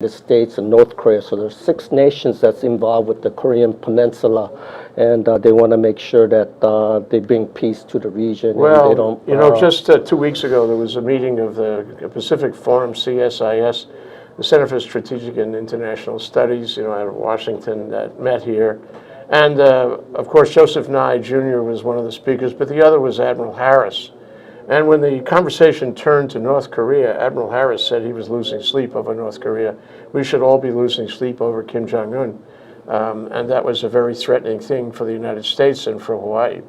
the States and North Korea. So there's 6 nations that's involved with the Korean Peninsula, and they want to make sure that they bring peace to the region. Well, and they don't, you know, just 2 weeks ago there was a meeting of the Pacific Forum, CSIS, the Center for Strategic and International Studies, you know, out of Washington, that met here. And of course, Joseph Nye Jr. was one of the speakers, but the other was Admiral Harris. And when the conversation turned to North Korea, Admiral Harris said he was losing sleep over North Korea. We should all be losing sleep over Kim Jong-un. And that was a very threatening thing for the United States and for Hawaii.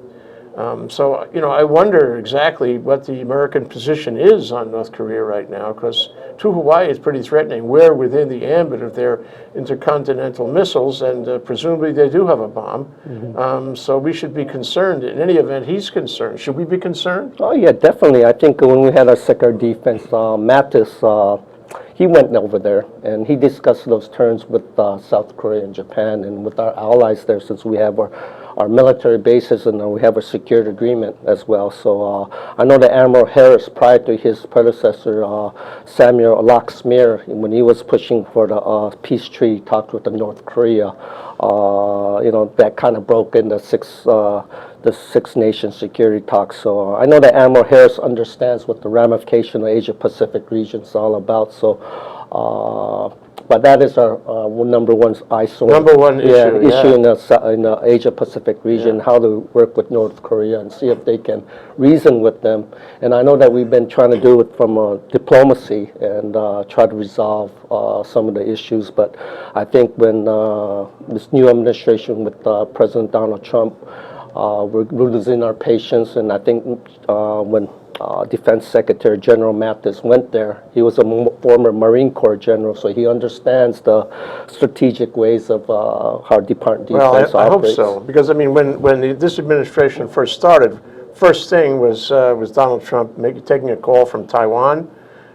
So, you know, I wonder exactly what the American position is on North Korea right now, because to Hawaii it's pretty threatening. We're within the ambit of their intercontinental missiles, and presumably they do have a bomb. So we should be concerned. In any event, he's concerned. Should we be concerned? Oh, yeah, definitely. I think when we had our Secretary of Defense, Mattis, he went over there and he discussed those terms with South Korea and Japan and with our allies there, since we have our military bases and we have a security agreement as well. So I know that Admiral Harris, prior to his predecessor, Samuel Locksmere, when he was pushing for the peace treaty, talked with the North Korea, you know, that kind of broke in the six nation security talks. So I know that Admiral Harris understands what the ramification of the Asia Pacific region is all about. So but that is our number one eyesore. Number one issue, issue in the Asia Pacific region, how to work with North Korea and see if they can reason with them. And I know that we've been trying to do it from diplomacy and try to resolve some of the issues. But I think when this new administration with President Donald Trump, we're losing our patience. And I think when Defense Secretary General Mattis went there, he was a former Marine Corps general, so he understands the strategic ways of how Department of Defense operates. Well, I hope so, because I mean, when this administration first started, first thing was Donald Trump taking a call from Taiwan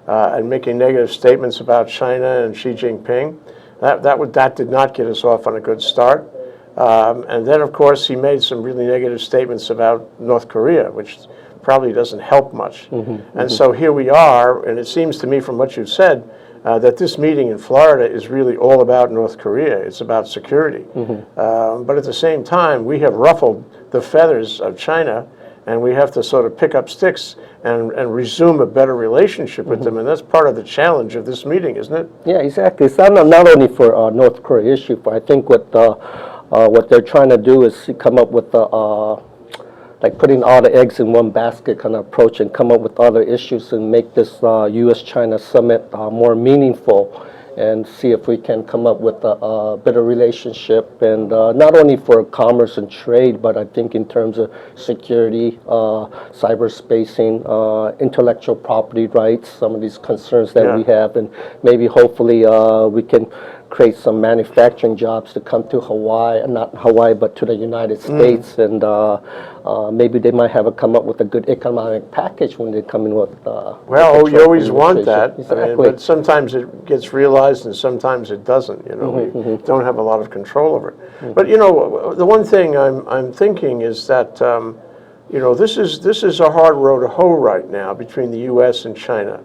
and making negative statements about China and Xi Jinping. That did not get us off on a good start. And then, of course, he made some really negative statements about North Korea, which probably doesn't help much. And so here we are, and it seems to me from what you've said that this meeting in Florida is really all about North Korea. It's about security. But at the same time, we have ruffled the feathers of China, and we have to sort of pick up sticks and resume a better relationship with them. And that's part of the challenge of this meeting, isn't it? Yeah, exactly. It's not only for North Korea issue, but I think what they're trying to do is come up with like putting all the eggs in one basket kind of approach and come up with other issues and make this U.S.-China summit more meaningful, and see if we can come up with a better relationship, and not only for commerce and trade, but I think in terms of security, cyberspacing, intellectual property rights, some of these concerns that we have, and maybe hopefully we can create some manufacturing jobs to come to Hawaii, not Hawaii, but to the United States, and maybe they might have come up with a good economic package when they come in with. Well, you always want that, exactly. But sometimes it gets realized and sometimes it doesn't. You know, we don't have a lot of control over it. But you know, the one thing I'm thinking is that you know, this is a hard row to hoe right now between the U.S. and China.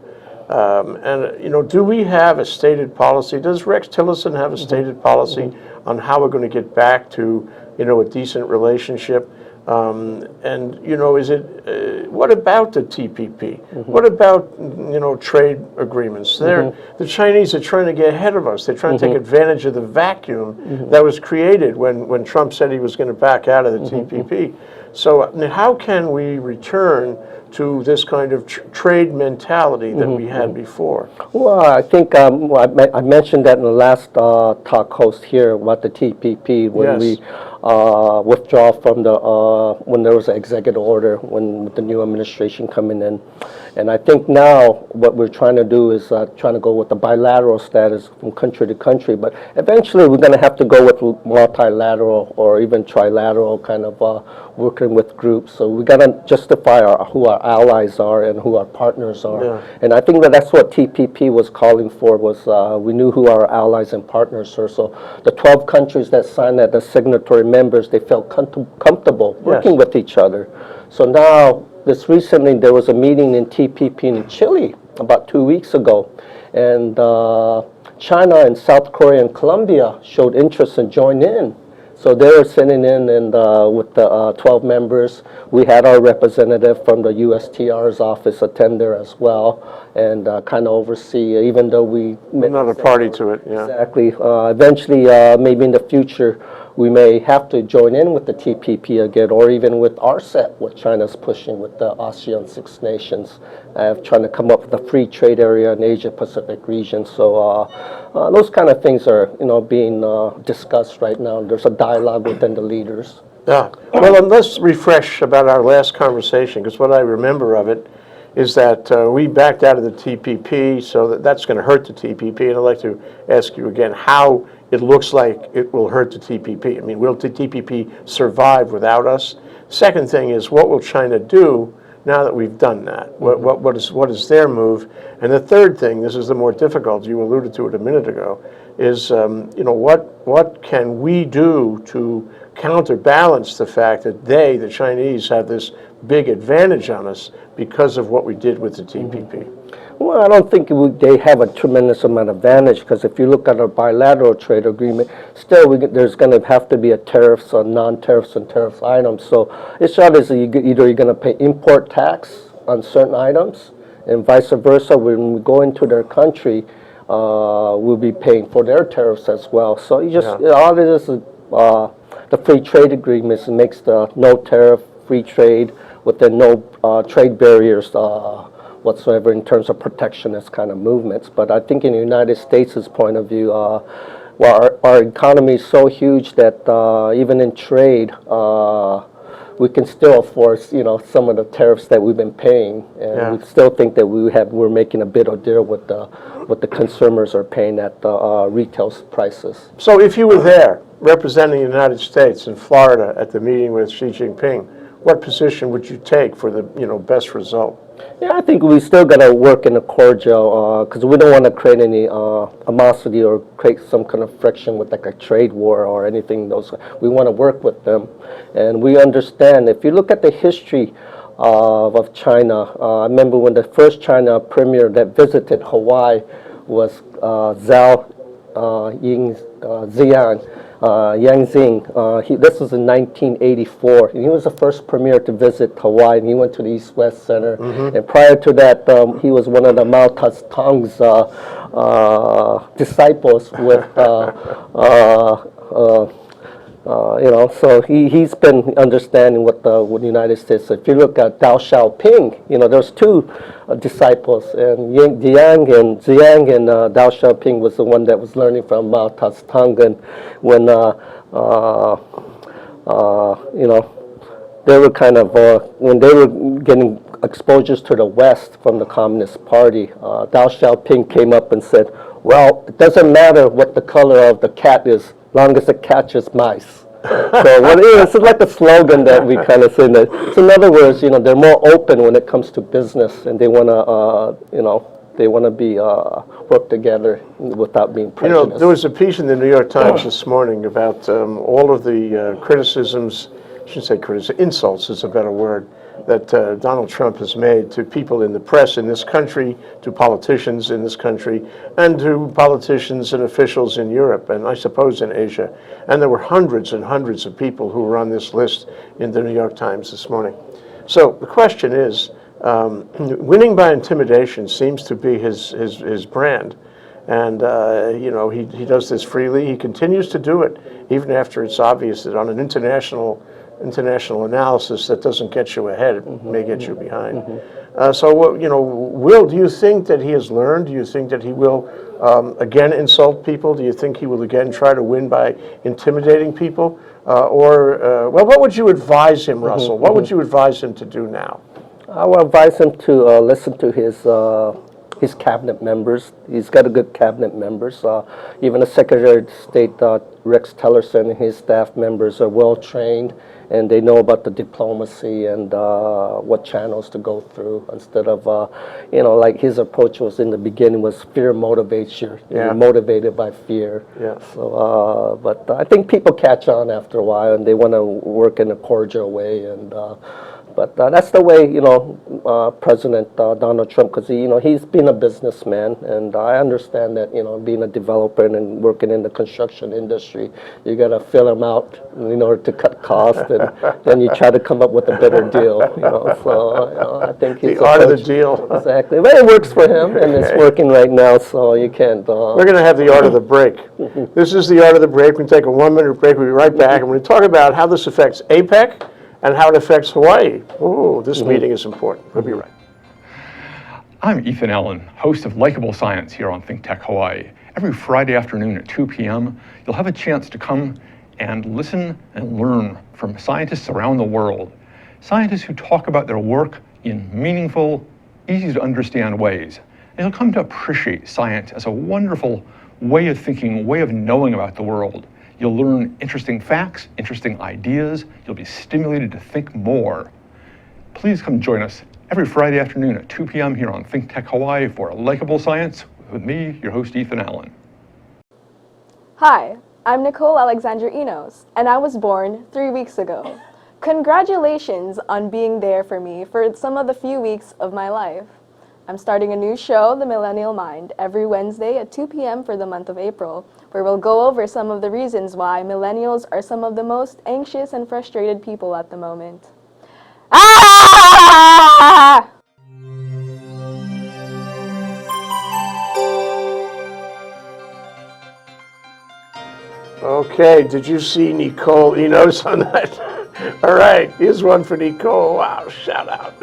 And, you know, do we have a stated policy? Does Rex Tillerson have a stated policy on how we're going to get back to, you know, a decent relationship? And, you know, what about the TPP? What about, you know, trade agreements? The Chinese are trying to get ahead of us. They're trying to take advantage of the vacuum that was created when Trump said he was going to back out of the TPP. So how can we return to this kind of trade mentality that we had before? Well, I think I mentioned that in the last talk host here about the TPP, when we withdraw from when there was an executive order with the new administration coming in. And I think now what we're trying to do is trying to go with the bilateral status from country to country, but eventually we're going to have to go with multilateral or even trilateral kind of working with groups. So we got to justify who our allies are and who our partners are. And I think that's what TPP was calling for, was we knew who our allies and partners are. So the 12 countries that signed that, the signatory members, they felt comfortable working with each other. So now, recently there was a meeting in TPP in Chile about 2 weeks ago, and China and South Korea and Colombia showed interest in joining in. So they were sitting in and with the 12 members. We had our representative from the USTR's office attend there as well and kind of oversee, even though we... We're not a party to it, yeah. Exactly. Eventually, maybe in the future, we may have to join in with the TPP again, or even with RCEP, what China's pushing with the ASEAN 6 nations, trying to come up with a free trade area in Asia-Pacific region. So those kind of things are, being discussed right now. There's a dialogue within the leaders. Yeah. Well, and let's refresh about our last conversation, because what I remember of it is that we backed out of the TPP, so that's going to hurt the TPP. And I'd like to ask you again how it looks like it will hurt the TPP. I mean, will the TPP survive without us? Second thing is, what will China do now that we've done that? What is their move? And the third thing, this is the more difficult, you alluded to it a minute ago, is what can we do to counterbalance the fact that the Chinese, have this big advantage on us because of what we did with the TPP? Well, I don't think they have a tremendous amount of advantage, because if you look at our bilateral trade agreement, still there's going to have to be a tariffs on non-tariffs and tariff items. So it's obviously either you're going to pay import tax on certain items, and vice versa. When we go into their country, we'll be paying for their tariffs as well. So you just all of this is the free trade agreements makes the no tariff, free trade with the no trade barriers whatsoever in terms of protectionist kind of movements. But I think in the United States' point of view, well, our economy is so huge that even in trade, we can still enforce, some of the tariffs that we've been paying, and we still think that we're making a bit of deal with what the consumers are paying at the retail prices. So if you were there representing the United States in Florida at the meeting with Xi Jinping, what position would you take for the best result? Yeah, I think we still got to work in a cordial, because we don't want to create any animosity or create some kind of friction with like a trade war or anything. We want to work with them, and we understand. If you look at the history of China, I remember when the first China premier that visited Hawaii was Zhao Yangzing. This was in 1984. And he was the first premier to visit Hawaii, and he went to the East-West Center. And prior to that, he was one of the Mao Zedong's disciples with so he's been understanding what the United States. If you look at Deng Xiaoping, there's two disciples, and Jiang and Deng Xiaoping was the one that was learning from Mao Zedong. And when they were kind of when they were getting exposures to the West from the Communist Party, Deng Xiaoping came up and said, "Well, it doesn't matter what the color of the cat is, long as it catches mice." So it's like a slogan that we kind of say that. So in other words, they're more open when it comes to business, and they want to be work together without being prejudiced. There was a piece in the New York Times this morning about all of the criticisms. I shouldn't say criticism, insults is a better word, that Donald Trump has made to people in the press in this country, to politicians in this country, and to politicians and officials in Europe, and I suppose in Asia. And there were hundreds and hundreds of people who were on this list in the New York Times this morning. So the question is, winning by intimidation seems to be his brand. And, he does this freely. He continues to do it, even after it's obvious that on an international analysis that doesn't get you ahead, it may get you behind. Do you think that he has learned? Do you think that he will again insult people? Do you think he will again try to win by intimidating people? What would you advise him, Russell? What would you advise him to do now? I would advise him to listen to his cabinet members. He's got a good cabinet members. Even the Secretary of State, Rex Tillerson, and his staff members are well trained, and they know about the diplomacy and what channels to go through, instead of, like his approach was in the beginning was fear motivates you. You're motivated by fear. Yeah. So, but I think people catch on after a while, and they want to work in a cordial way. And but that's the way, President Donald Trump, because he's been a businessman, and I understand that, being a developer and working in the construction industry, you got to fill him out in order to cut costs, and then you try to come up with a better deal. So I think the art of the deal. Exactly, but it works for him, and it's working right now. So you can't. We're going to have the art of the break. This is the art of the break. We can take a 1-minute break. We'll be right back, and we're going to talk about how this affects APEC and how it affects Hawaii. Oh, this meeting is important. We'll be right. I'm Ethan Allen, host of Likeable Science here on Think Tech Hawaii. Every Friday afternoon at 2 p.m., you'll have a chance to come and listen and learn from scientists around the world. Scientists who talk about their work in meaningful, easy to understand ways. And you'll come to appreciate science as a wonderful way of thinking, way of knowing about the world. You'll learn interesting facts, interesting ideas. You'll be stimulated to think more. Please come join us every Friday afternoon at 2 p.m. here on Think Tech Hawaii for Likeable Science with me, your host, Ethan Allen. Hi, I'm Nicole Alexandra Enos, and I was born 3 weeks ago. Congratulations on being there for me for some of the few weeks of my life. I'm starting a new show, The Millennial Mind, every Wednesday at 2 p.m. for the month of April, where we'll go over some of the reasons why millennials are some of the most anxious and frustrated people at the moment. Ah! Okay, did you see Nicole Enos on that? All right, here's one for Nicole. Wow, shout out.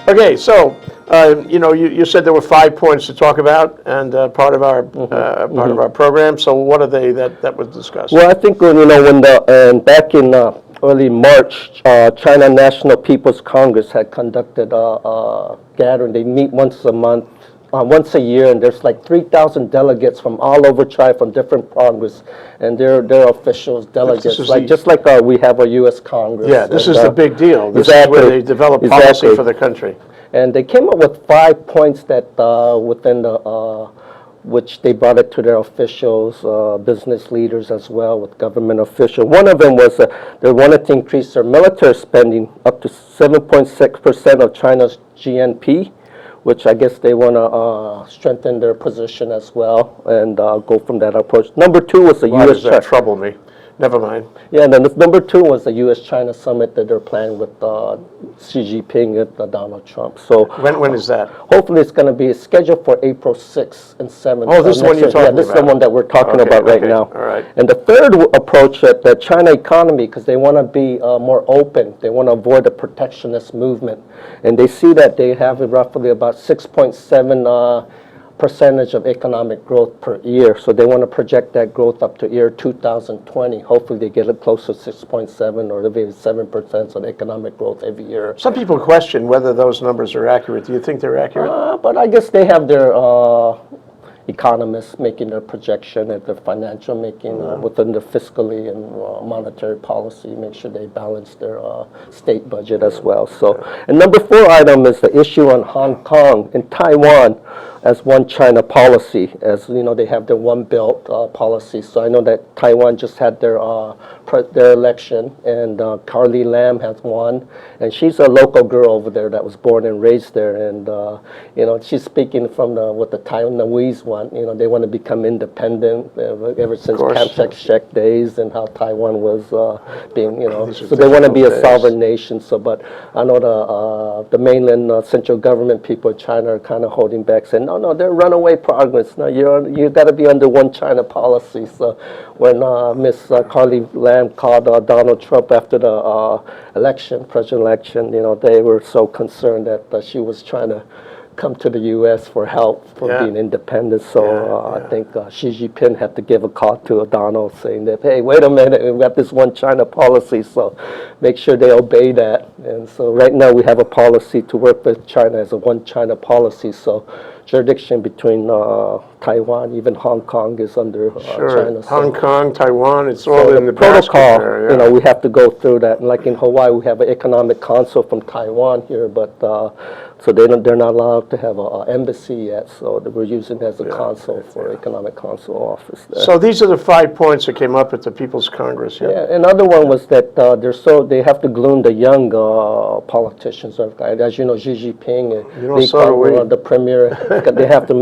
Okay, so you said there were 5 points to talk about, and part of our program. So what are they that was discussed? Well, I think back in early March, China National People's Congress had conducted a gathering. They meet once a year, and there's like 3,000 delegates from all over China, from different Congress, and they're officials, delegates, just like we have a U.S. Congress. Yeah, this is the big deal. This is where they develop policy for the country. And they came up with 5 points that within which they brought it to their officials, business leaders as well, with government officials. One of them was they wanted to increase their military spending up to 7.6% of China's GNP, which I guess they want to strengthen their position as well and go from that approach. Number 2 was the Why U.S. does that trouble me? Never mind. Yeah, and then number 2 was the U.S.-China summit that they're planning with Xi Jinping and Donald Trump. So when is that? hopefully it's going to be scheduled for April 6th and 7th. Oh, this is the one you're talking about. Yeah, this is the one that we're talking about right now. All right. And the third approach at the China economy, because they want to be more open, they want to avoid the protectionist movement, and they see that they have roughly about 6.7 percentage of economic growth per year. So they want to project that growth up to year 2020. Hopefully they get it close to 6.7 or maybe 7% on economic growth every year. Some people question whether those numbers are accurate. Do you think they're accurate? But I guess they have their economists making their projection and their financial making within their fiscally and monetary policy, make sure they balance their state budget as well. So, and number 4 item is the issue on Hong Kong and Taiwan as one China policy. As they have their one belt policy. So I know that Taiwan just had their election, and Carly Lam has won, and she's a local girl over there that was born and raised there, and she's speaking from what the Taiwanese want. They want to become independent ever since Kamchatka days, and how Taiwan was being, so they want to be a sovereign nation. So, but I know the mainland central government people of China are kind of holding back, saying, no, they're runaway progress. No, you got to be under one China policy. So when Miss Carly Lam called Donald Trump after the presidential election, they were so concerned that she was trying to come to the U.S. for help for being independent. So I think Xi Jinping had to give a call to Donald saying that, hey, wait a minute, we've got this one China policy, so make sure they obey that. And so right now we have a policy to work with China as a one China policy. So jurisdiction between Taiwan, even Hong Kong is under Sure. China. So- Hong Kong, Taiwan, it's all so in the basket protocol, there, yeah. you know, we have to go through that. And like in Hawaii, we have an economic council from Taiwan here, but so they're not allowed to have an embassy yet. So we're using it as a consul for economic council office there. So these are the 5 points that came up at the People's Congress, yeah? Yeah, another one was that they have to groom the young politicians. As you know, Xi Jinping, You know, so do we. the premier, they have to